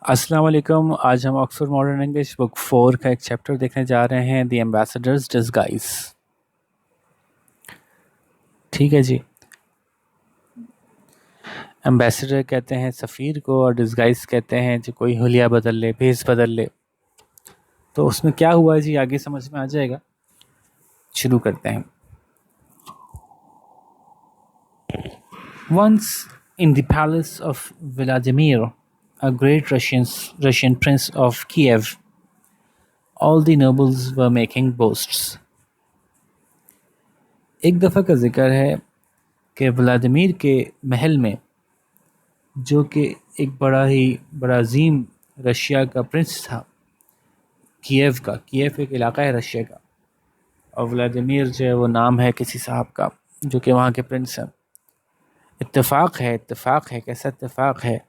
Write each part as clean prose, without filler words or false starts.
अस्सलाम वालेकुम। आज हम ऑक्सफोर्ड मॉडर्न इंग्लिश बुक 4 का एक चैप्टर देखने जा रहे हैं, द एम्बेसडर्स डिस्गाइज। ठीक है जी। एम्बेसडर कहते हैं सफ़ीर को, और डिस्गाइज कहते हैं जो कोई हुलिया बदल ले, भेस बदल ले। तो उसमें क्या हुआ जी, आगे समझ में आ जाएगा। शुरू करते हैं। Once in the palace of Vladimir, a great Russian prince of Kiev, all the nobles were making boasts. एक दफ़ा का जिक्र है कि व्लादिमीर के महल में, जो कि एक बड़ा अजीम रशिया का प्रिंस था, कीव एक इलाका है रशिया का, और व्लादिमीर जो है वो नाम है किसी साहब का जो कि वहाँ के प्रिंस हैं। इत्तेफाक है, कैसा इत्तेफाक है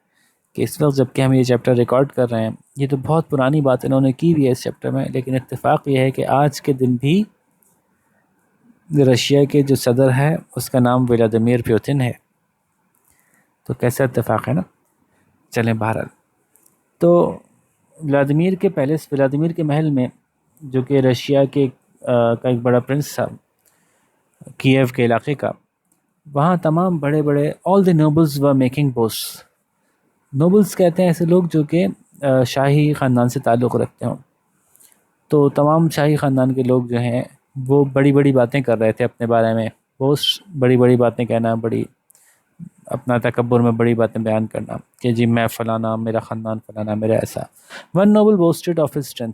कि इस वक्त जबकि हम ये चैप्टर रिकॉर्ड कर रहे हैं, ये तो बहुत पुरानी बात इन्होंने की हुई है इस चैप्टर में, लेकिन इत्तेफाक ये है कि आज के दिन भी रशिया के जो सदर है उसका नाम व्लादिमीर पुतिन है। तो कैसा इत्तेफाक है ना। चलें बहरहाल, तो व्लादिमीर के महल में, जो कि रशिया के का एक बड़ा प्रिंस था कीव के इलाके का, वहाँ तमाम बड़े बड़े all the nobles were making boast. Nobles कहते हैं ऐसे लोग जो कि शाही ख़ानदान से ताल्लुक़ रखते हों। तो तमाम शाही ख़ानदान के लोग जो हैं वो बड़ी बड़ी बातें कर रहे थे अपने बारे में। बोस्ट, बड़ी बड़ी बातें कहना, बड़ी अपना तकब्बुर में बड़ी बातें बयान करना कि जी मैं फ़लाना, मेरा ख़ानदान फ़लाना, मेरा ऐसा। One noble boasted of his strength.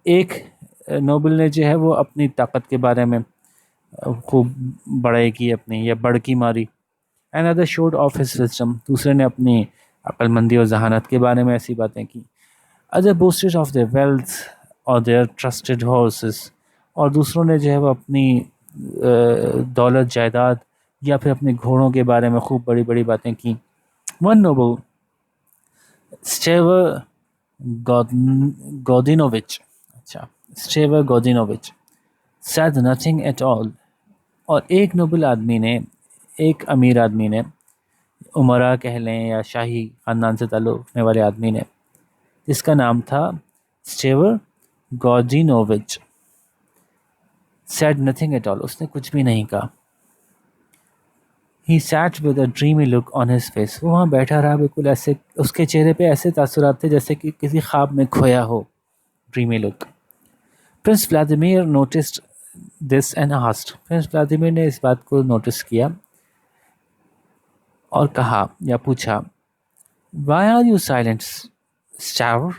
एक नोबल ने जो है वो अपनी ताकत के बारे में खूब बड़ाई की अपनी, या बड़की मारी। Another showed of his wisdom. दूसरे ने अपनी अक्लमंदी और जहानत के बारे में ऐसी बातें की। Other boasted of their wealth और देयर ट्रस्टेड हॉर्सेस। और दूसरों ने जो है वो अपनी दौलत, जायदाद या फिर अपने घोड़ों के बारे में खूब बड़ी बड़ी बातें की। वन नोबल, स्टेवर गोदिनोविच, अच्छा, स्टेवर गोदिनोविच said nothing at all। और एक नोबल आदमी ने, एक अमीर आदमी ने, उमरा कह लें या शाही ख़ानदान से ताल्लुक़ रखने वाले आदमी ने, जिसका नाम था स्टेवर गोदिनोविच, said nothing at all, उसने कुछ भी नहीं कहा। He sat with a dreamy look on his face। वो वहाँ बैठा रहा, बिल्कुल ऐसे उसके चेहरे पे ऐसे तासुरात थे जैसे कि किसी ख्वाब में खोया हो। Dreamy look. Prince Vladimir noticed this and asked. Prince Vladimir ने इस बात को नोटिस किया और कहा या पूछा, Why are you silent, स्टावर?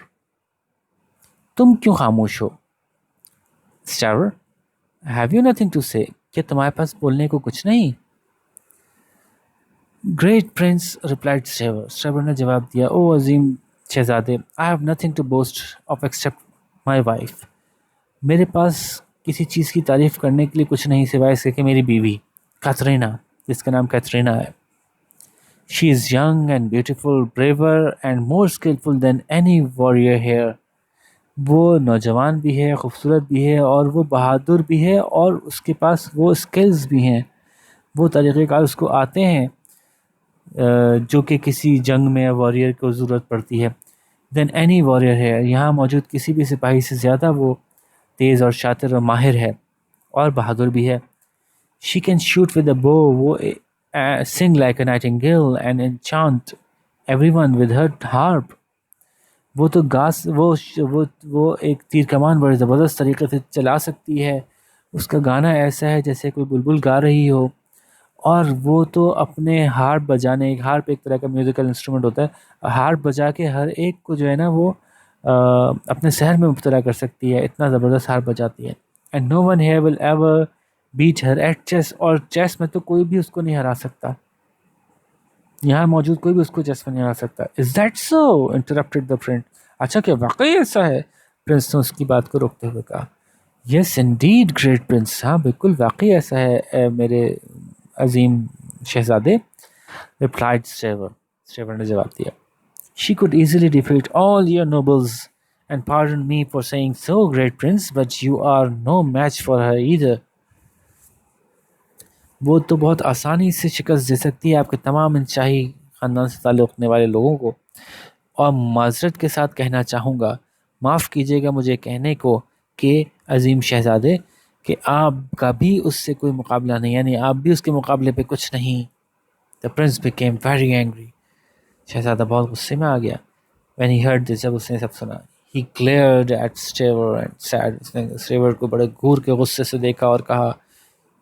तुम क्यों खामोश हो? स्टावर, Have you nothing to say? क्या तुम्हारे पास बोलने को कुछ नहीं? Great prince replied Stavr. Stavr ने जवाब दिया, ओ अजीम शहजादे, I have nothing to boast of except my wife. मेरे पास किसी चीज़ की तारीफ़ करने के लिए कुछ नहीं सिवाय इसके कि मेरी बीवी कैथरीना, जिसका नाम कैथरीना है। She is young and beautiful, braver and more skilful than any warrior here. वो नौजवान भी है, खूबसूरत भी है, और वो बहादुर भी है, और उसके पास वो स्किल्स भी हैं, वो तरीक़ेकार उसको आते हैं जो कि किसी जंग में वॉरियर को ज़रूरत पड़ती है। देन एनी वॉरियर है, यहाँ मौजूद किसी भी सिपाही से ज़्यादा वो तेज़ और शातिर और माहिर है, और बहादुर भी है। She can shoot with a bow, वो sing like a nightingale and enchant everyone with her harp. वो तो गास वो एक तीर कमान बड़े ज़बरदस्त तरीके से चला सकती है। उसका गाना ऐसा है जैसे कोई बुलबुल गा रही हो। और वो तो अपने हार्प बजाने, एक हार्प एक तरह का म्यूज़िकल इंस्ट्रूमेंट होता है, हार्प बजा के हर एक को जो है ना वो अपने शहर में मुब्तला कर सकती है, इतना ज़बरदस्त हार्प बजाती है। And no one here will ever beat her at chess. और चेस में तो कोई भी उसको नहीं हरा सकता, यहाँ मौजूद कोई भी उसको चेस में नहीं हरा सकता। Is that so? Interrupted the Prince. अच्छा, क्या वाकई ऐसा है? प्रिंस ने उसकी बात को रोकते हुए कहा, यस इंडीड ग्रेट प्रिंस, हाँ बिल्कुल वाकई ऐसा है मेरे अजीम शहजादे। Replied Stavr. स्टेवर ने जवाब दिया, she could easily defeat all your nobles, and pardon me for saying so, great prince, but you are no match for her either। वो तो बहुत आसानी से शिकस्त दे सकती है आपके तमाम इन शाही ख़ानदान से ताल्लुक़ रखने वाले लोगों को, और माजरत के साथ कहना चाहूँगा, माफ़ कीजिएगा मुझे कहने को कि अजीम शहज़ादे, कि आपका भी उससे कोई मुकाबला नहीं, यानी आप भी उसके मुकाबले पे कुछ नहीं। The prince became very angry. शहज़ादा बहुत गुस्से में आ गया। When he heard this, जब उसने सब सुना, he glared at Stewart and said, उसने स्टेवर्ट को बड़े घूर के गुस्से से देखा और कहा,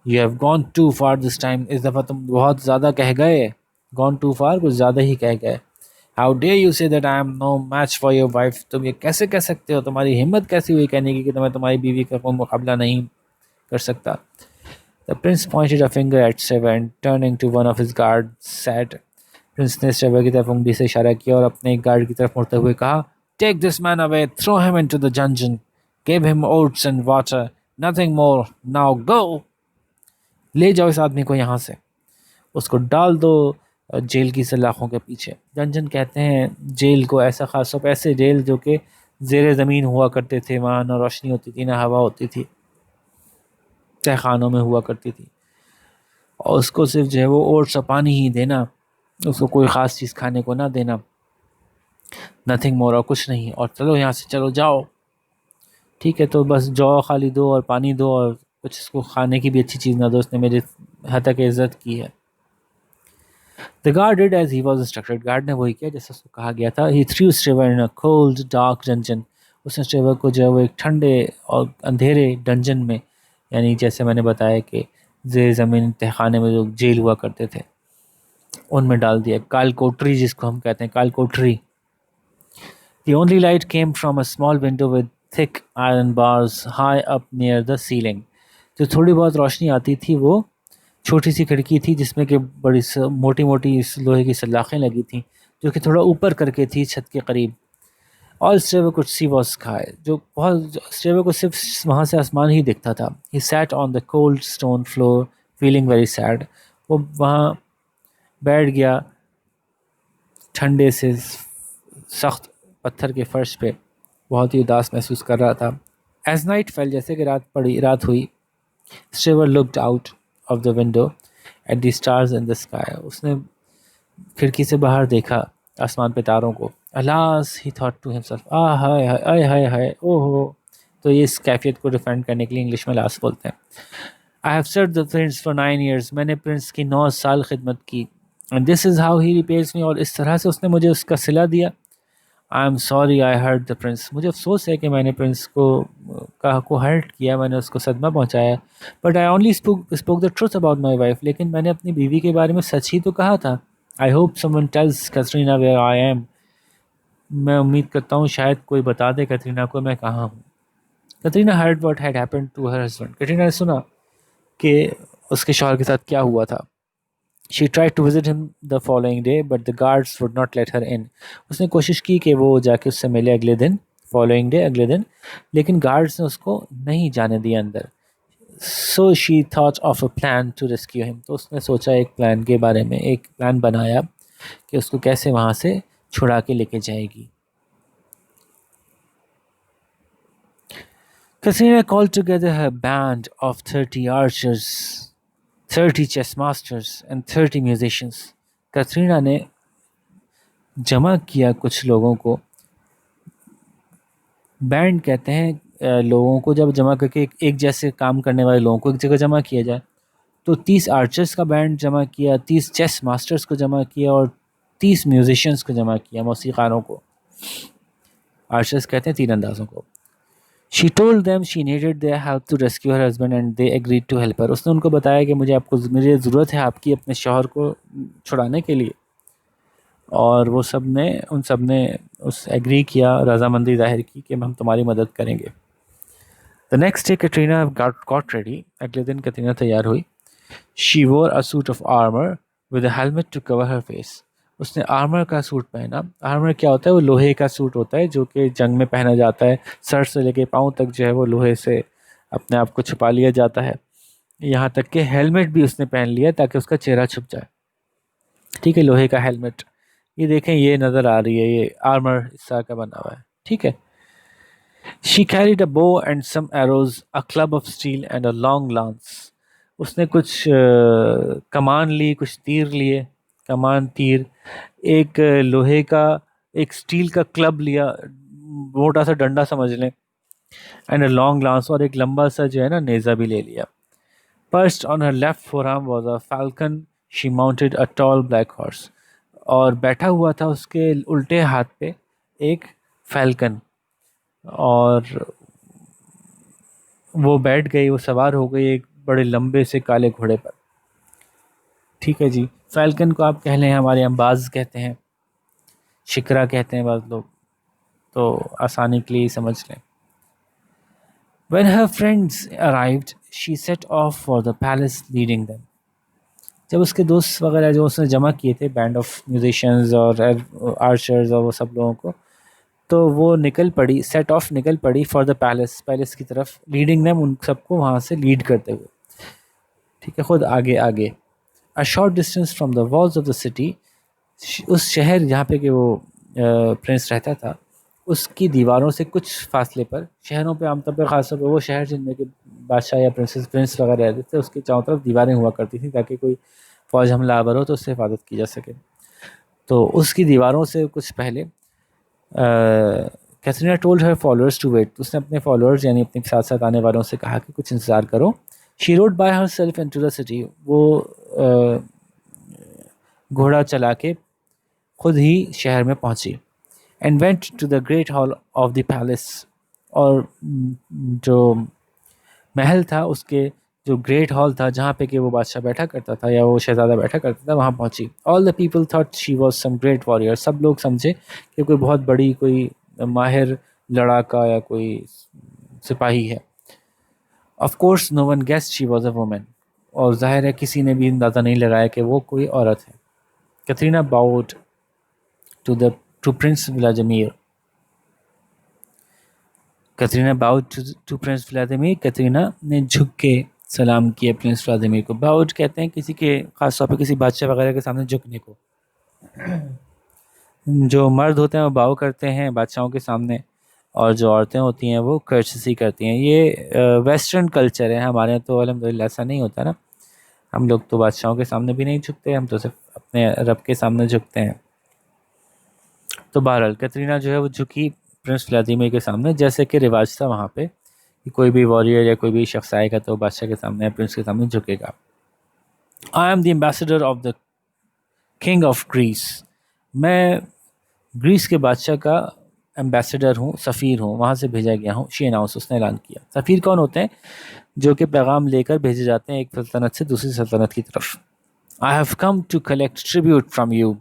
You have gone too far this time. इस दफ़ा तुम बहुत ज़्यादा कह गए। Gone too far, कुछ ज़्यादा ही कह गए। How dare you say that I am no match for your wife? तुम ये कैसे कह सकते हो? तुम्हारी हिम्मत कैसी हुई कहने की कि मैं तुम्हारी बीवी का कोई मुकाबला नहीं कर सकता? The prince pointed a finger at Stewart and turning to one of his guards said, Prince ने स्टेवर की तरफ उंगली से इशारा किया और अपने एक गार्ड की तरफ मुड़ते हुए कहा, take this man away, throw him into the dungeon, give him oats and water, nothing more, now go. ले जाओ इस आदमी को यहाँ से, उसको डाल दो जेल की सलाखों के पीछे। डंजन कहते हैं जेल को, ऐसा खास तौर पर ऐसे जेल जो कि जेर ज़मीन हुआ करते थे, वहाँ ना रोशनी होती थी ना हवा होती थी, तहखानों में हुआ करती थी, और उसको सिर्फ जो है वो ओट्स और पानी ही देना, उसको कोई ख़ास चीज़ खाने को ना देना, नथिंग मोर, और कुछ नहीं, और चलो यहाँ से, चलो जाओ। ठीक है, तो बस जौ खाली दो और पानी दो और कुछ इसको खाने की भी अच्छी चीज़ ना दो, उसने मेरी हद तक इज़्ज़त की है। The guard did as he was instructed, गार्ड ने वही किया जैसे उसको कहा गया था। He threw Stavr in a cold dark dungeon, उसने स्टेवर को जो है वो एक ठंडे और अंधेरे डंजन में, यानी जैसे मैंने बताया कि जेर ज़मीन तहखाने में जो जेल हुआ करते थे उनमें डाल दिया। काल कोठरी जिसको हम कहते हैं, काल कोठरी। The only light came from a small window with thick iron bars high up near the ceiling. जो थोड़ी बहुत रोशनी आती थी वो छोटी सी खिड़की थी जिसमें कि बड़ी मोटी मोटी लोहे की सलाखें लगी थी, जो कि थोड़ा ऊपर करके थी छत के करीब। All Stewart could see was sky, जो बहुत स्टेवर को सिर्फ वहाँ से आसमान ही दिखता था। He sat on the cold stone floor feeling very sad. वो वहाँ बैठ गया ठंडे से सख्त पत्थर के फर्श पे, बहुत ही उदास महसूस कर रहा था। एज नाइट फेल, जैसे कि रात हुई, Stavr looked out of the window at the stars in the sky, उसने खिड़की से बाहर देखा आसमान पे तारों को। Alas, he thought to himself, आ हाय हाय हाय हाय, ओहो। तो ये इस कैफियत को डिफेंड करने के लिए इंग्लिश में लास बोलते हैं। I have served the prince for 9 years, मैंने प्रिंस की 9 साल खिदमत की। And this is how he repairs me, और इस तरह से उसने मुझे उसका सिला दिया। I am sorry I hurt the prince, मुझे अफसोस है कि मैंने प्रिंस को हर्ट किया, मैंने उसको सदमा पहुंचाया। But I only spoke the truth about my wife, लेकिन मैंने अपनी बीवी के बारे में सच ही तो कहा था। I hope someone tells Katerina where I am, मैं उम्मीद करता हूँ शायद कोई बता दे कैटरीना को मैं कहाँ हूँ। Katerina heard what had happened to her husband, Katerina ने सुना कि उसके शौहर के साथ क्या हुआ था। She tried to visit him the following day, but the guards would not let her in. उसने कोशिश की कि वो जाके उससे मिले अगले दिन, following day, अगले दिन, लेकिन guards ने उसको नहीं जाने दिया अंदर। So she thought of a plan to rescue him. तो उसने सोचा एक प्लान के बारे में, एक प्लान बनाया कि उसको कैसे वहाँ से छुड़ा के लेके जाएगी। Katrina called together her band of 30 archers, 30 chess masters and 30 musicians. Katrina ने जमा किया कुछ लोगों को, बैंड कहते हैं लोगों को जब जमा करके एक जैसे काम करने वाले लोगों को एक जगह जमा किया जाए। तो 30 आर्चर्स का बैंड जमा किया, 30 चेस मास्टर्स को जमा किया और 30 म्यूजिशियंस को जमा किया, मौसीकारों को। आर्चर्स कहते हैं तीरंदाजों को। She told them she needed their help to rescue her husband and they agreed to help her. उसने उनको बताया कि मुझे ज़रूरत है आपकी अपने शौहर को छुड़ाने के लिए, और उन सब ने उस एग्री किया, रजामंदी जाहिर की कि हम तुम्हारी मदद करेंगे। The next day Katerina got ready, अगले दिन कैटरीना तैयार हुई। She wore a suit of armour with a helmet to cover her face, उसने आर्मर का सूट पहना। आर्मर क्या होता है? वो लोहे का सूट होता है जो कि जंग में पहना जाता है, सर से लेके पाँव तक जो है वो लोहे से अपने आप को छुपा लिया जाता है। यहाँ तक कि हेलमेट भी उसने पहन लिया ताकि उसका चेहरा छुप जाए। ठीक है, लोहे का हेलमेट, ये देखें, ये नज़र आ रही है, ये आर्मर इस तरह का बना हुआ है। ठीक है। She carried a bow and some arrows, a club of steel and a long lance. उसने कुछ कमान ली, कुछ तीर लिए, कमान तीर, एक लोहे का एक स्टील का क्लब लिया, मोटा सा डंडा समझ लें, एंड अ लॉन्ग लांस, और एक लंबा सा जो है ना नेजा भी ले लिया। Pursed on her left forearm was a falcon, she mounted a tall black horse, और बैठा हुआ था उसके उल्टे हाथ पे एक फैल्कन, और वो बैठ गई, वो सवार हो गई एक बड़े लंबे से काले घोड़े पर। ठीक है जी, फैल्कन को आप कह लें, हमारे यहाँ बाज कहते हैं, शिकरा कहते हैं बाज़ लोग, तो आसानी के लिए ही समझ लें। When her friends arrived, she set off for the palace leading them. जब उसके दोस्त वगैरह जो उसने जमा किए थे, बैंड ऑफ म्यूजिशियंस और आर्चर्स और वो सब लोगों को, तो वो निकल पड़ी, सेट ऑफ निकल पड़ी फॉर द पैलेस, पैलेस की तरफ, लीडिंग देम, उन सबको वहाँ से लीड करते हुए। ठीक है, खुद आगे आगे। A short distance from the walls of the city, उस शहर जहाँ पे कि वो प्रिंस रहता था, उसकी दीवारों से कुछ फासले पर, शहरों पे आमतौर पर ख़ासतौर पर वो शहर जिनमें कि बादशाह या प्रिंस वगैरह रहते थे, उसके चारों तरफ दीवारें हुआ करती थी ताकि कोई फ़ौज हमलावर हो तो उससे हिफाजत की जा सके। तो उसकी दीवारों से कुछ पहले Katharina told her followers to wait, उसने अपने फॉलोअर्स यानी अपने साथ साथ आने वालों से कहा कि कुछ इंतज़ार करो। She rode by herself into the city, वो घोड़ा चला के खुद ही शहर में पहुंची। And went to the great hall of the palace, और जो महल था उसके जो ग्रेट हॉल था जहाँ पे कि वो बादशाह बैठा करता था या वो शहजादा बैठा करता था, वहाँ पहुंची। All the people thought she was some great warrior, सब लोग समझे कि कोई बहुत बड़ी, कोई माहिर लड़ाका या कोई सिपाही है। Of course no one guessed she was a woman, और जाहिर है किसी ने भी अंदाज़ा नहीं लगाया कि वो कोई औरत है। Katharina bowed to prince Vladimir, Katerina bowed to prince Vladimir, Katerina ने झुक के सलाम किया प्रिंस व्लादिमीर को। बाउड कहते हैं किसी के, खास तौर पे किसी बादशाह वगैरह के सामने झुकने को। जो मर्द होते हैं वो बाव करते हैं बादशाहों के सामने, और जो औरतें होती हैं वो कर्टसी करती हैं। ये वेस्टर्न कल्चर है, हमारे यहाँ तो अल्हम्दुलिल्लाह ऐसा नहीं होता ना, हम लोग तो बादशाहों के सामने भी नहीं झुकते, हम तो सिर्फ अपने रब के सामने झुकते हैं। तो बहरहाल कैटरीना जो है वो झुकी प्रिंस व्लादिमीर के सामने, जैसे कि रिवाज था वहाँ पे कि कोई भी वॉरियर या कोई भी शख्स आएगा तो बादशाह के सामने या प्रिंस के सामने झुकेगा। I am the ambassador of the king of Greece, मैं ग्रीस के बादशाह का एम्बेसडर हूँ, सफ़ीर हूँ, वहाँ से भेजा गया हूँ। शी अनाउंस, उसने ऐलान किया। सफ़ीर कौन होते हैं? जो कि पैगाम लेकर भेजे जाते हैं एक सल्तनत से दूसरी सल्तनत की तरफ। I have come to collect tribute from you,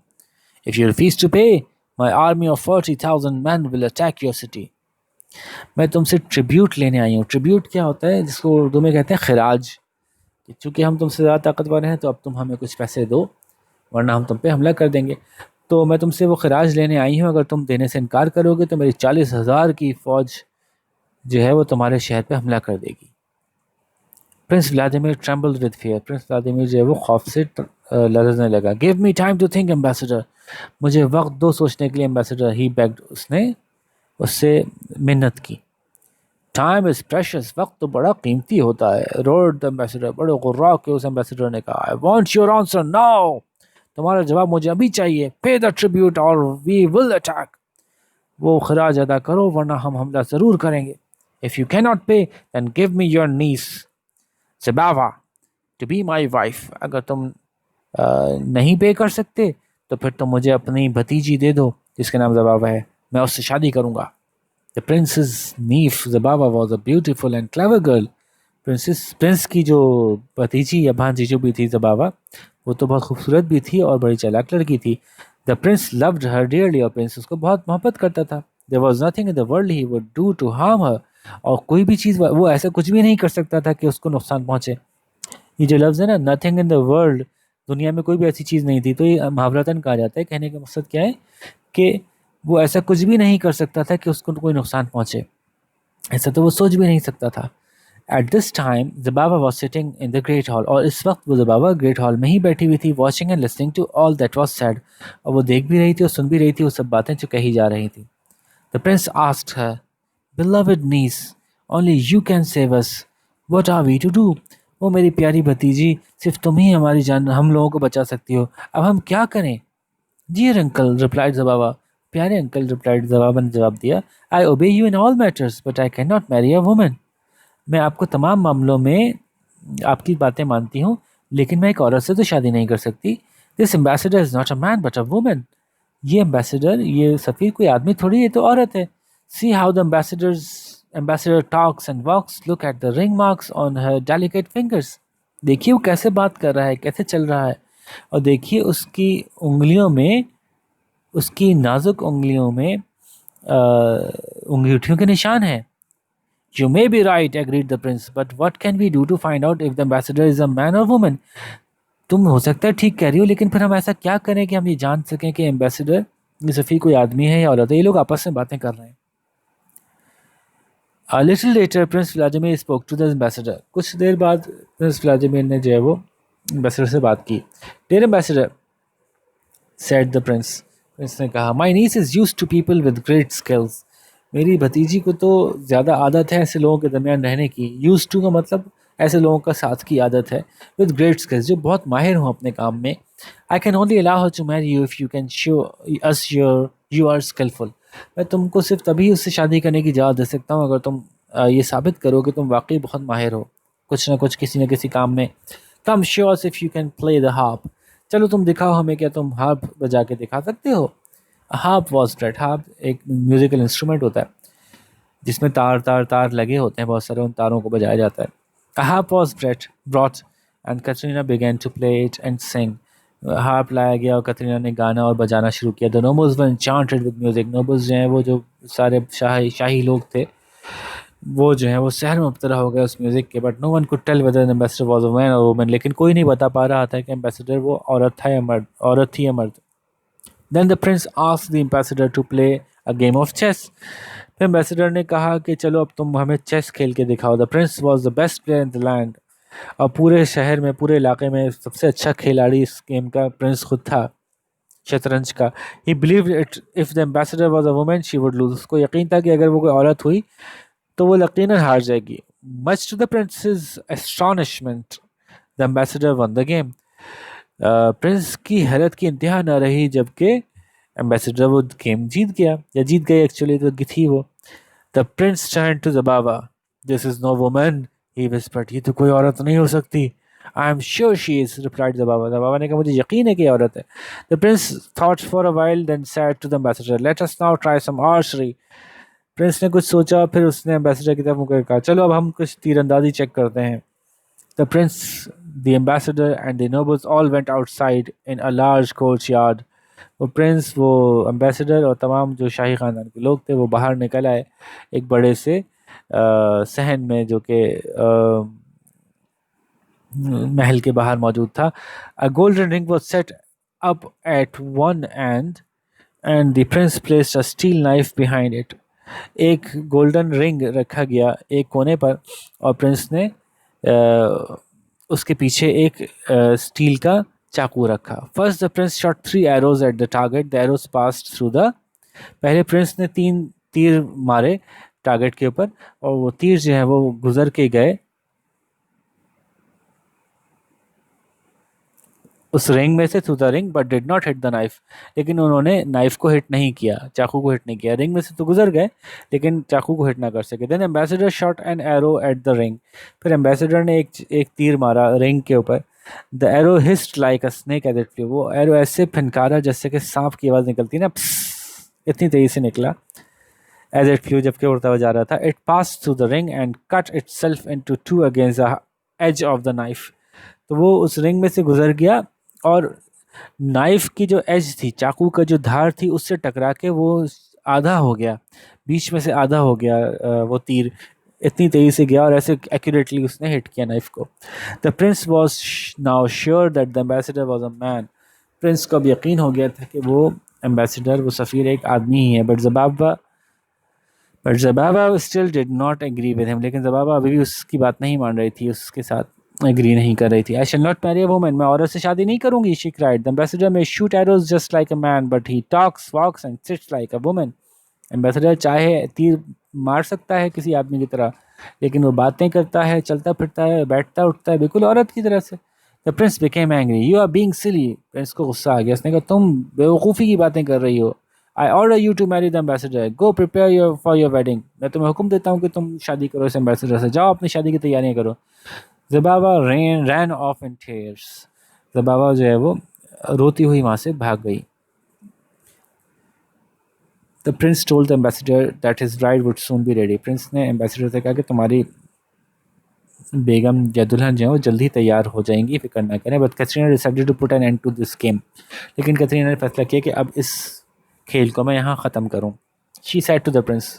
if you refuse to pay my army of 40,000 man will attack your city. मैं तुमसे ट्रिब्यूट लेने आई हूँ। ट्रिब्यूट क्या होता है? जिसको उर्दू में कहते हैं खिराज, कि चूँकि हम तुमसे ज़्यादा ताकतवर हैं तो अब तुम हमें कुछ पैसे दो, वरना हम तुम पे हमला कर देंगे। तो मैं तुमसे वो खिराज लेने आई हूँ, अगर तुम देने से इनकार करोगे तो मेरी 40,000 की फ़ौज जो है वो तुम्हारे शहर पे हमला कर देगी। Prince Vladimir trembled with fear, prince Vladimir जो है वो खौफ से लरजने लगा। Give me time to think ambassador, मुझे वक्त दो सोचने के लिए एम्बेसडर, ही बेग्ड, उसने उससे मिन्नत की। टाइम इज़ प्रेशियस, वक्त तो बड़ा कीमती होता है। रोड द एम्बेसडर, बड़े गुर्रा के उस एम्बेसडर ने कहा। I want your answer now, तुम्हारा जवाब मुझे अभी चाहिए। पे द ट्रिब्यूट और वी विल अटैक, वो खराज अदा करो वरना हम हमला ज़रूर करेंगे। If you can not pay then give me your niece ज़बावा टू बी माई वाइफ, अगर तुम नहीं पे कर सकते तो फिर तुम मुझे अपनी भतीजी दे दो जिसका नाम ज़बावा है, मैं उससे शादी करूँगा। The princess niece Zabava was a beautiful and clever girl, prince की जो भतीजी या भांजी जो भी थी ज़बावा, वो तो बहुत खूबसूरत भी थी और बड़ी चालाक लड़की थी। The prince loved her dearly, और प्रिंस उसको बहुत मोहब्बत करता था। There was nothing in the world he would do to harm her, और कोई भी चीज़ वो ऐसा कुछ भी नहीं कर सकता था कि उसको नुकसान पहुँचे। ये जो लफ्ज़ है ना, नथिंग इन द वर्ल्ड, दुनिया में कोई भी ऐसी चीज़ नहीं थी, तो ये मुहावरतन कहा जाता है। कहने का मकसद क्या है कि वो ऐसा कुछ भी नहीं कर सकता था कि उसको कोई नुकसान पहुँचे, ऐसा तो वो सोच भी नहीं सकता था। At this time Zabava was sitting in the great hall, और इस वक्त वो ज़बावा ग्रेट हॉल में ही बैठी हुई थी। Watching and listening to all that was said, और वो देख भी रही थी और सुन भी रही थी वो सब बातें जो कही जा रही थी। The prince asked her, beloved niece, only you can save us, what are we to do? वो मेरी प्यारी भतीजी, सिर्फ तुम ही हमारी जान, हम लोगों को बचा सकती हो, अब हम क्या करें? डियर अंकल, रिप्लाइड ज़बावा, प्यारे अंकल, रिप्लाइड जवाबा ने जवाब दिया, I obey you in all matters but I cannot marry marry a woman. मैं आपको तमाम मामलों में आपकी बातें मानती हूँ, लेकिन मैं एक औरत से तो शादी नहीं कर सकती। This ambassador is not a man but a woman. ये एम्बेसडर, ये सफ़ीर कोई आदमी थोड़ी, ये तो औरत है। See how the ambassador talks and walks, look at the ring marks on her delicate fingers. देखिए वो कैसे बात कर रहा है, कैसे चल रहा है, और देखिए उसकी उंगलियों में, उसकी नाजुक उंगलियों में अंगूठियों के निशान हैं। You may be right, agreed the prince, but what can we do to find out if the ambassador is a man or woman? तुम हो सकता है ठीक कह रही हो, लेकिन फिर हम ऐसा क्या करें कि हम ये जान सकें कि एम्बेसडर ये सफ़ी कोई आदमी है या औरत है। ये लोग आपस में बातें कर रहे हैं। A little later, Prince Vladimir spoke to the ambassador. कुछ देर बाद प्रिंस व्लादिमीर ने जो है वो एम्बेसडर से बात की। Dear ambassador, said the prince. Prince ने कहा, My niece is used to people with great skills. मेरी भतीजी को तो ज़्यादा आदत है ऐसे लोगों के दरमियान रहने की। यूज टू का मतलब ऐसे लोगों का साथ की आदत है। विद ग्रेट स्किल्स, जो बहुत माहिर हों अपने काम में। I can only allow her to marry you if you can show us your you are skilful. मैं तुमको सिर्फ तभी उससे शादी करने की इजाज़त दे सकता हूँ अगर तुम ये साबित करो कि तुम वाकई बहुत माहिर हो कुछ ना कुछ, किसी न किसी काम में। Come show us if you can play the harp. चलो तुम दिखाओ हमें, क्या तुम हार्प बजा के दिखा सकते हो। हार्प वॉज ब्रेड, हार्प एक म्यूजिकल इंस्ट्रूमेंट होता है जिसमें तार तार तार लगे होते हैं बहुत सारे, उन तारों को बजाया जाता है। A harp was brought and Katrina began to play it and sing. Harp लाया गया और कतरीना ने गाना और बजाना शुरू किया। The nobles were enchanted with music. Nobles जो हैं वो जो सारे शाही लोग थे वो जो है वो शहर में मुब्तला हो गए उस म्यूज़िक के। But no one could tell whether ambassador was a man और वुमन। लेकिन कोई नहीं बता पा रहा था कि एम्बेसडर वो औरत था या मर्द, औरत थी या मर्द। Then the prince asked the ambassador to play a game of chess. फिर एम्बेसडर ने कहा कि चलो अब तुम हमें चेस खेल के दिखाओ। The Prince was the best player in the land. और पूरे शहर में, पूरे इलाके में सबसे अच्छा खिलाड़ी इस गेम का प्रिंस खुद था, शतरंज का। ही believe it if the ambassador was a woman she would lose. उसको यकीन था कि अगर वो कोई औरत हुई तो वो यकीनन हार जाएगी। Much to the prince's astonishment the ambassador won the game. Prince की हैरत की इंतहा न रही जबकि एम्बेसडर वो गेम जीत गया, या जीत गई एक्चुअली तो थी वो। The prince turn to Zababa. This is no woman, he whispered. ये तो कोई औरत नहीं हो सकती। I am sure she is, replied Zababa. Zababa ने कहा मुझे यकीन है कि ये औरत है। The prince thought for a while then said to the ambassador, let us now try some archery. Prince ने कुछ सोचा, फिर उसने एम्बेसडर की तरफ मुकर कहा, चलो अब हम कुछ तीरंदाजी चेक करते हैं। The prince, the ambassador, and the nobles all went outside in a large courtyard. वो प्रिंस, वो एम्बेसडर और तमाम जो शाही ख़ानदान के लोग थे वो बाहर निकल आए एक बड़े से सहन में जो कि महल के बाहर मौजूद था। A golden ring was set up at one end and the prince placed a steel knife behind it. एक गोल्डन रिंग रखा गया एक कोने पर और प्रिंस ने उसके पीछे एक स्टील का चाकू रखा। First the Prince shot 3 arrows at the target, the arrows passed through the. पहले प्रिंस ने 3 तीर मारे टारगेट के ऊपर और वो तीर जो है वो गुजर के गए उस रिंग में से, through the ring, but did not hit the knife. लेकिन उन्होंने नाइफ को हिट नहीं किया, चाकू को हिट नहीं किया। रिंग में से तो गुजर गए लेकिन चाकू को हिट ना कर सके। Then ambassador shot an arrow at the ring. फिर एम्बेसडर ने एक तीर मारा रिंग के ऊपर। The arrow hissed like a snake as it flew. वो एरो ऐसे फनकारा जैसे कि सांप की आवाज़ निकलती है ना, इतनी तेजी से निकला एज इट फ्लू, जबकि उड़ता हुआ जा रहा था। It pass through the ring and cut itself into two against the edge of the knife. तो वो उस रिंग में से गुजर गया और नाइफ की जो एज थी, चाकू का जो धार थी, उससे टकरा के वो आधा हो गया, बीच में से आधा हो गया। वो तीर इतनी तेजी से गया और ऐसे एक्यूरेटली उसने हिट किया नाइफ को। The prince was now sure that the ambassador was a man. Prince को अब यकीन हो गया था कि वो एम्बेसडर, वो सफ़ीर एक आदमी ही है। But Zababa still did not agree with him. लेकिन ज़बाबा अभी भी उसकी बात नहीं मान रही थी, उसके साथ एग्री नहीं कर रही थी। I shall not marry a woman, मैं औरत से शादी नहीं करूंगी, she cried. The ambassador may shoot arrows just like a man but he talks walks and sits like a woman. Ambassador चाहे तीर मार सकता है किसी आदमी की तरह, लेकिन वो बातें करता है, चलता फिरता है, बैठता उठता है बिल्कुल औरत की तरह से। The prince became angry, you are being silly. Prince को गुस्सा आ गया, उसने कहा तुम बेवकूफ़ी की बातें कर रही हो, I order you to marry the ambassador, go prepare your for your wedding. मैं तुम्हें हुक्म देता हूँ कि तुम शादी करो इस एम्बेसडर से, जाओ अपनी शादी की तैयारियां करो। ज़बावा रैन ऑफ इन टीयर्स, ज़बावा जो है वो रोती हुई वहाँ से भाग गई। The Prince told the ambassador that his bride would soon be ready, Prince ने एम्बेसडर से कहा कि तुम्हारी बेगम या दुल्हन जो है वो जल्दी तैयार हो जाएंगी, फिक्र ना करें। But Katharina decided to put an end to this game, लेकिन कैथरीना ने फैसला किया कि अब इस खेल को मैं यहाँ ख़त्म करूँ। She said to the prince,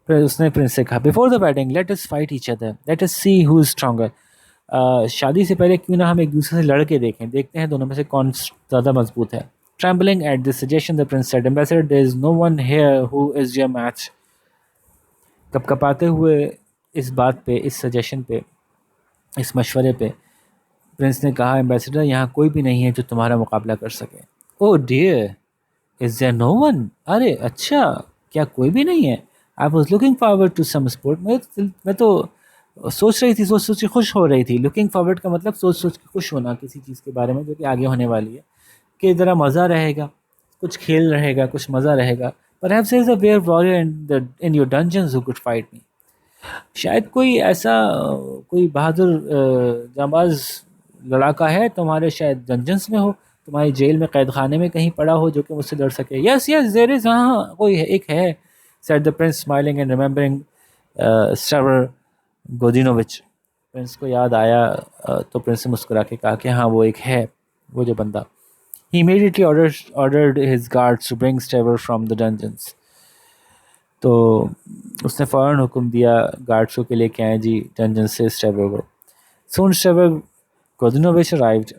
फिर उसने प्रिंस से कहा, before the wedding let us fight each other, let us see who is stronger. शादी से पहले क्यों ना हम एक दूसरे से लड़ के देखें, देखते हैं दोनों में से कौन ज़्यादा मजबूत है। Trembling at this suggestion, the prince said, Ambassador, there is no one here who is your match. कपकपाते हुए इस बात पे, इस सजेशन पे, इस मशवरे पे प्रिंस ने कहा, एम्बेसडर यहाँ कोई भी नहीं है जो तुम्हारा मुकाबला कर सके। Oh dear, is there no one, अरे अच्छा, क्या कोई भी नहीं है। I was looking forward to some sport, मैं तो सोच रही थी, सोच सोच के खुश हो रही थी। लुकिंग फॉरवर्ड का मतलब सोच सोच के खुश होना किसी चीज़ के बारे में जो कि आगे होने वाली है, कि ज़रा मज़ा रहेगा, कुछ खेल रहेगा, कुछ मज़ा रहेगा। Perhaps there is a brave warrior in your dungeons who could fight me. शायद कोई ऐसा कोई बहादुर जांबाज लड़ाका है तुम्हारे शायद डंजन्स में हो, तुम्हारी जेल में कैद खाने में कहीं पड़ा हो जो कि मुझसे लड़ सके। यस यस देयर इज, हाँ कोई है, एक है, said the prince smiling and remembering Stavro Godinovich. Prince को याद आया तो प्रिंस ने मुस्कुरा के कहा कि हाँ वो एक है, वो जो बंदा। He immediately ordered his guards to bring Stavro from the dungeons. तो उसने फ़ौरन हुक्म दिया गार्ड्स को कि लेके आए जी डंजन से स्टेवर को। Soon Stavro Godinovich arrived.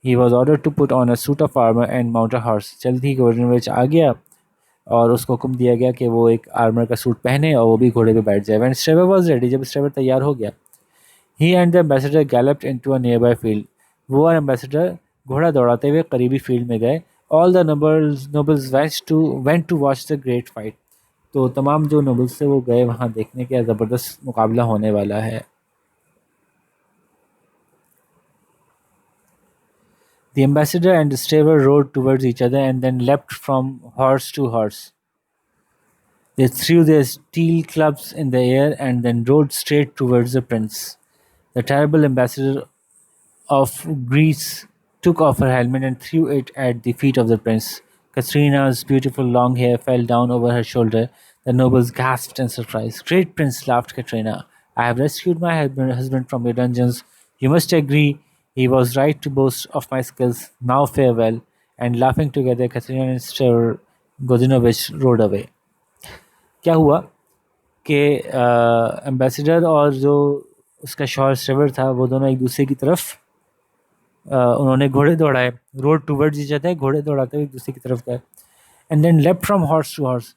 He was ordered to put on a suit of armor and mount a horse. जल्दी ही Godinovich आ गया और उसको हुक्म दिया गया कि वो एक आर्मर का सूट पहने और वो भी घोड़े पे बैठ जाए। When Stavro was ready, जब स्टेवर तैयार हो गया, he and the ambassador galloped into a nearby field. वो और एम्बेसडर घोड़ा दौड़ाते हुए करीबी फील्ड में गए। All the nobles went to watch the great fight. तो तमाम जो नोबल्स थे वो गए वहाँ देखने के ज़बरदस्त मुकाबला होने वाला है। The ambassador and the Stavro rode towards each other and then leapt from horse to horse. They threw their steel clubs in the air and then rode straight towards the prince. The terrible ambassador of Greece took off her helmet and threw it at the feet of the prince. Katrina's beautiful long hair fell down over her shoulder. The nobles gasped in surprise. Great prince, laughed Katrina. I have rescued my husband from your dungeons. You must agree he was right to boast of my skills. Now farewell. And laughing together, Katrina and Sir Godinovich rode away. क्या हुआ कि ambassador और जो उसका शौहर स्टेवर था वो दोनों एक दूसरे की तरफ उन्होंने घोड़े दौड़ाए। रोड टूवर्ड्स ईच अदर, घोड़े दौड़ाते हुए एक दूसरे की तरफ गए। And then leapt from horse to horse,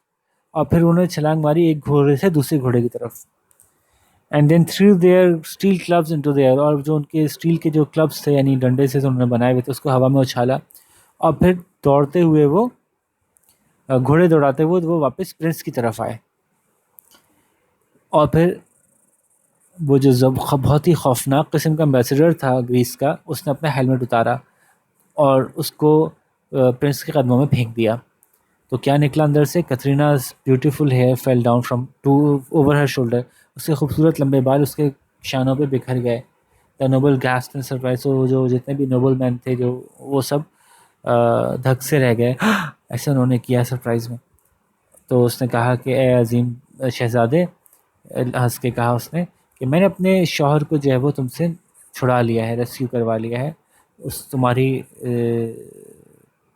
और फिर उन्होंने छलांग मारी एक घोड़े से दूसरे घोड़े की तरफ। And then threw their steel clubs into the air, और जो उनके स्टील के जो क्लब्स थे यानी डंडे से उन्होंने बनाए हुए थे उसको हवा में उछाला, और फिर दौड़ते हुए वो घोड़े दौड़ाते हुए वो वापस प्रिंस की तरफ आए। और फिर वो जो बहुत ही खौफनाक किस्म का एम्बेसडर था ग्रीस का, उसने अपना हेलमेट उतारा और उसको प्रिंस के कदमों में फेंक दिया। तो क्या निकला अंदर से, कैथरीना's beautiful hair fell down from to over her shoulder, उसके खूबसूरत लंबे बाल उसके शानों पे बिखर गए। The noble gasped in surprise, तो जो जितने भी नोबल मैन थे जो वो सब धक से रह गए, ऐसा उन्होंने किया सरप्राइज़ में। तो उसने कहा कि ए अजीम शहज़ादे, हंस के कहा उसने कि मैंने अपने शौहर को जो है वो तुमसे छुड़ा लिया है, रेस्क्यू करवा लिया है उस तुम्हारी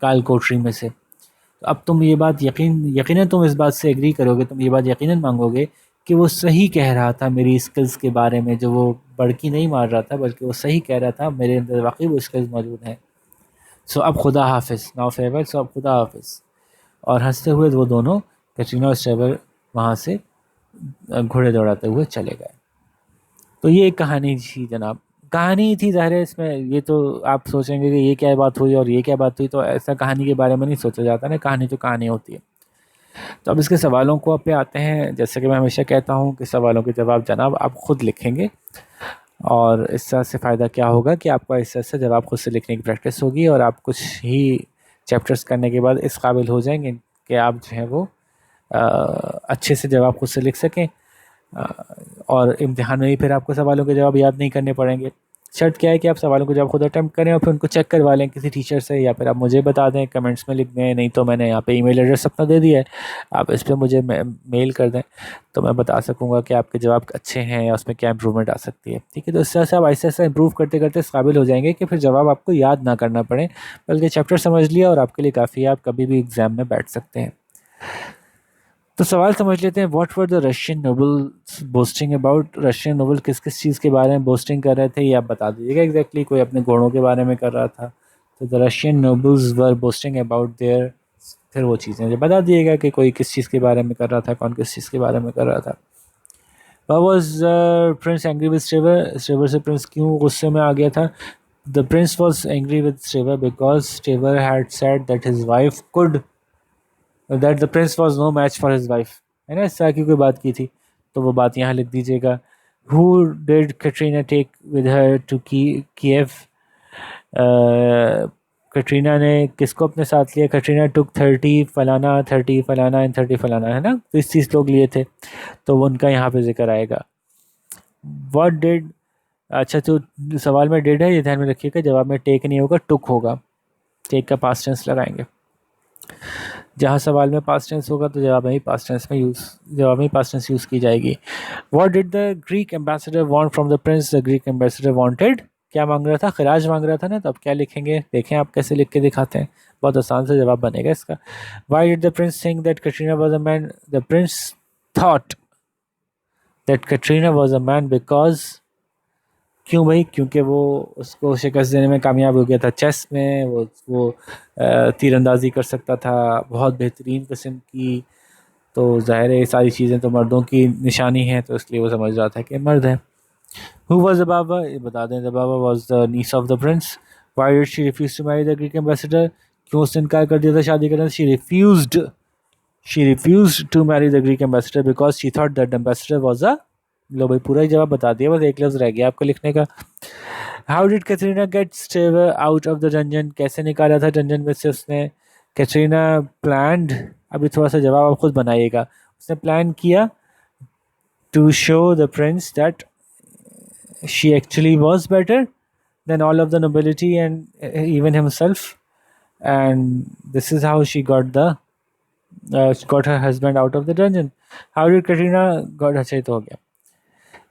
काल कोठरी में से। तो अब तुम ये बात यकीनन तुम इस बात से एग्री करोगे, तुम ये बात यकीनन मांगोगे कि वो सही कह रहा था मेरी स्किल्स के बारे में, जो वो बड़की नहीं मार रहा था बल्कि वो सही कह रहा था, मेरे अंदर वाकई वो स्किल्स मौजूद हैं। सो अब खुदा हाफिज़, नाउ फेयरवेल, सो अब खुदा हाफिज़। और हंसते हुए वो दोनों कैटरीना और स्टेवर वहाँ से घोड़े दौड़ाते हुए चले गए। तो ये एक कहानी थी जनाब, कहानी थी ज़ाहिर है। इसमें ये तो आप सोचेंगे कि ये क्या बात हुई और ये क्या बात हुई, तो ऐसा कहानी के बारे में नहीं सोचा जाता ना, कहानी तो कहानी होती है। तो अब इसके सवालों को पे आते हैं। जैसे कि मैं हमेशा कहता हूँ कि सवालों के जवाब जनाब आप ख़ुद लिखेंगे, और इससे से फ़ायदा क्या होगा कि आपका इससे जवाब खुद से लिखने की प्रैक्टिस होगी और आप कुछ ही चैप्टर्स करने के बाद इस काबिल हो जाएंगे कि आप जो है वो अच्छे से जवाब खुद से लिख सकें, अ, और इम्तिहान में ही फिर आपको सवालों के जवाब याद नहीं करने पड़ेंगे। शर्त क्या है कि आप सवालों को जवाब खुद अटेम्प्ट करें और फिर उनको चेक करवा लें किसी टीचर से, या फिर आप मुझे बता दें, कमेंट्स में लिख दें, नहीं तो मैंने यहाँ पे ईमेल एड्रेस अपना दे दिया है, आप इस पर मुझे मेल कर दें तो मैं बता सकूँगा कि आपके जवाब अच्छे हैं या उसमें क्या इंप्रूवमेंट आ सकती है। ठीक है, तो इस तरह से आप आहिस्ता आहिस्ता इंप्रूव करते करते इस काबिल हो जाएंगे कि फिर जवाब आपको याद ना करना पड़े, बल्कि चैप्टर समझ लिया और आपके लिए काफ़ी है, आप कभी भी एग्ज़ाम में बैठ सकते हैं। तो सवाल समझ लेते हैं, what were the Russian nobles boasting about. Russian noble किस किस चीज़ के बारे में बोस्टिंग कर रहे थे, ये आप बता दीजिएगा एग्जैक्टली। कोई अपने घोड़ों के बारे में कर रहा था, तो the Russian nobles were boasting about their, फिर वो चीज़ें मुझे बता दिएगा कि कोई किस चीज़ के बारे में कर रहा था, कौन किस चीज़ के बारे में कर रहा था। Why was prince angry with Stavr, Stavr से प्रिंस क्यों गुस्से में आ गया था। The prince was angry with Stavr because Stavr had said that his wife could, that the prince was no match for his wife, है ना, इस तरह की कोई बात की थी, तो वो बात यहाँ लिख दीजिएगा। Who did Katerina take with her to Kiev, Katerina ने किसको अपने साथ लिया। कैटरीना टुक 30 फलाना एंड 30 फलाना, है ना, तो 30 लोग लिए थे, तो वो उनका यहाँ पे जिक्र आएगा। व्हाट डिड, अच्छा तो सवाल में डिड है, ये ध्यान में रखिएगा, जवाब में टेक नहीं होगा, टुक होगा, टेक का पास्ट टेंस लगाएंगे। जहाँ सवाल में पास्ट टेंस होगा तो जवाब में ही पास्ट टेंस में जवाब में ही पास्ट टेंस यूज़ की जाएगी। What did the Greek ambassador want from the Prince, the Greek ambassador wanted, क्या मांग रहा था, खराज मांग रहा था ना, तो अब क्या लिखेंगे, देखें आप कैसे लिख के दिखाते हैं, बहुत आसान से जवाब बनेगा इसका। Why did the Prince think that Katrina was a man, the prince thought that Katrina was a man because, क्यों भाई, क्योंकि वो उसको शिकस्त देने में कामयाब हो गया था चेस में, वो तीरंदाजी कर सकता था बहुत बेहतरीन किस्म की, तो ज़ाहिर है ये सारी चीज़ें तो मर्दों की निशानी हैं, तो इसलिए वो समझ रहा था कि मर्द है। हु वॉज ज़बाबा, ये बता दें, Zababa was the niece of the prince. Why did she refuse to marry the Greek ambassador, क्यों उसने इनकार कर दिया था शादी करने से। She refuse to marry the Greek ambassador because she thought that ambassador was a, लो भाई पूरा ही जवाब बता दिया, बस एक लफ्ज़ रह गया आपको लिखने का। How did Katrina get Stavr out of the dungeon, कैसे निकाला था डंजन में से उसने। कैटरीना प्लान्ड, अभी थोड़ा सा जवाब आप खुद बनाइएगा, उसने प्लान किया to show the prince that she actually was better than all of the nobility and even himself, and this is how she got her husband out of the dungeon. How did Katrina got, अच्छा ये तो हो गया।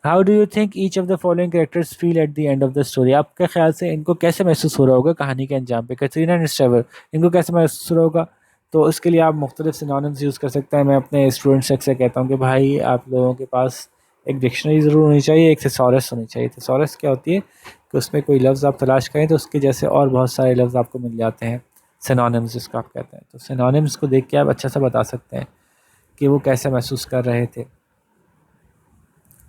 How do you think each of the following characters feel at the end of the story, आपके ख्याल से इनको कैसे महसूस हो रहा होगा कहानी के अंजाम पे, कैटरीना एंड स्ट्रेवर, इनको कैसे महसूस हो रहा होगा। तो इसके लिए आप मुख्तलिफ सिनोनिम्स यूज़ कर सकते हैं। मैं अपने स्टूडेंट्स से कहता हूँ कि भाई आप लोगों के पास एक डिक्शनरी ज़रूर होनी चाहिए, एक थिसॉरस होनी चाहिए। थिसॉरस क्या होती है कि उसमें कोई लफ्ज़ आप तलाश करें तो उसके जैसे और बहुत सारे लफ्ज़ आपको मिल जाते हैं, सिनोनिम्स जिसको आप कहते हैं। तो सिनोनिम्स को देख के आप अच्छा सा बता सकते हैं कि वो कैसे महसूस कर रहे थे।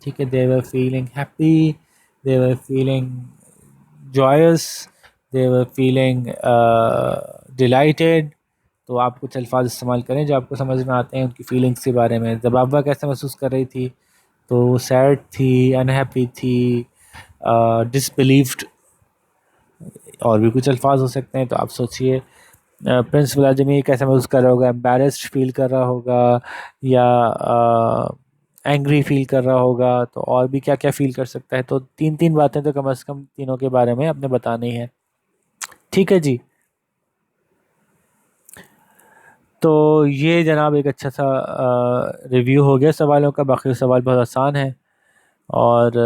ठीक है, they were feeling happy, they were feeling joyous, they were feeling delighted. तो आप कुछ अल्फाज इस्तेमाल करें जो आपको समझ में आते हैं उनकी फीलिंग्स के बारे में। ज़बाबा कैसे महसूस कर रही थी, तो वो सैड थी, अनहैप्पी थी, डिसबिलीव्ड, और भी कुछ अल्फाज हो सकते हैं, तो आप सोचिए। प्रिंस व्लादिमीर कैसे महसूस कर रहा होगा, एम्बेरस्ड फील कर रहा होगा या एंग्री फील कर रहा होगा, तो और भी क्या क्या फील कर सकता है। तो तीन तीन बातें तो कम से कम तीनों के बारे में आपने बतानी है। ठीक है जी, तो ये जनाब एक अच्छा सा रिव्यू हो गया सवालों का। बाकी सवाल बहुत आसान है और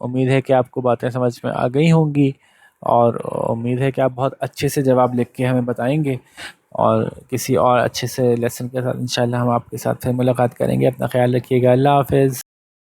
उम्मीद है कि आपको बातें समझ में आ गई होंगी, और उम्मीद है कि आप बहुत अच्छे से जवाब लिख के हमें बताएंगे, और किसी और अच्छे से लेसन के साथ इंशाल्लाह हम आपके साथ फिर मुलाकात करेंगे। अपना ख्याल रखिएगा, अल्लाह हाफ़िज़।